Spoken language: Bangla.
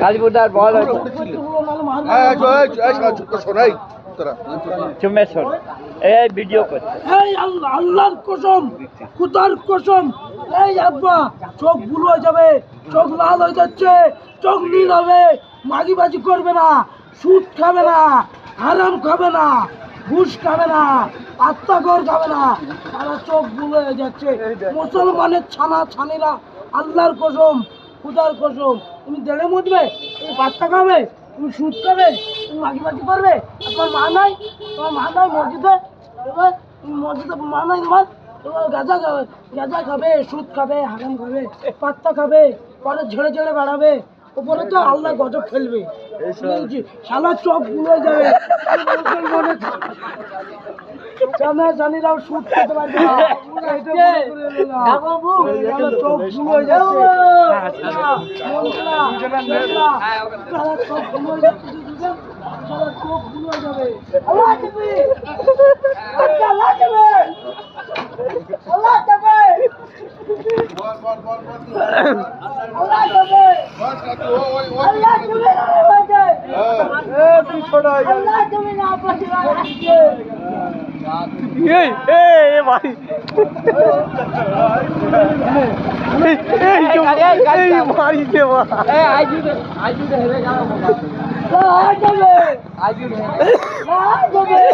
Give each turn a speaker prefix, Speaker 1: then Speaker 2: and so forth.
Speaker 1: কালীপুরদার বল
Speaker 2: শোনাই
Speaker 1: চুমেশ্বর এই ভিডিও করছে
Speaker 3: এই আল্লাহর কসম খুদার কসম এই আব্বা চোখ ভুল হয়ে যাবে, চোখ লাল হয়ে যাচ্ছে, চোখ নীল হবে, মাগিবাজি করবে না, সুদ খাবে না, হারাম খাবে না, ঘুষ খাবে না, আত্মাঘর খাবে না, তারা চোখ ভুল হয়ে যাচ্ছে। মুসলমানের ছানা ছানিরা আল্লাহর কসম খুদার কসম, তুমি দেড়ে মজবে, তুমি বাচ্চা খাবে, তুমি সুদ খাবে, তুমি মাগিবাজি করবে। আপনার মা নাই, তোমার মা নাই মসজিদে, এবার মসজিদে মা নাই তোমার, তোমার গাঁজা খাবে, সুদ খাবে, হারাম খাবে, পাত্তা খাবে, পরে ঝেড়ে ঝেড়ে বেড়াবে, উপরে তো আল্লাহ গজব ফেলবে। শালা চোখ ভুলে যাবে, জানিরাও সুদ খেতে পারবে না, চোখ ভুল হয়ে যাচ্ছে, চোখ ভুল হয়ে যাচ্ছে, চোখ ভুল হয়ে যাবে। আল্লাহ যাবে, আল্লাহ যাবে, আল্লাহ যাবে, আল্লাহ যাবে, আল্লাহ যাবে না বাজে, আল্লাহ যাবে না বাজে আসছে।
Speaker 1: এই ভাই এই মারিছে
Speaker 3: আল্লাহ যাবে, আল্লাহ যাবে।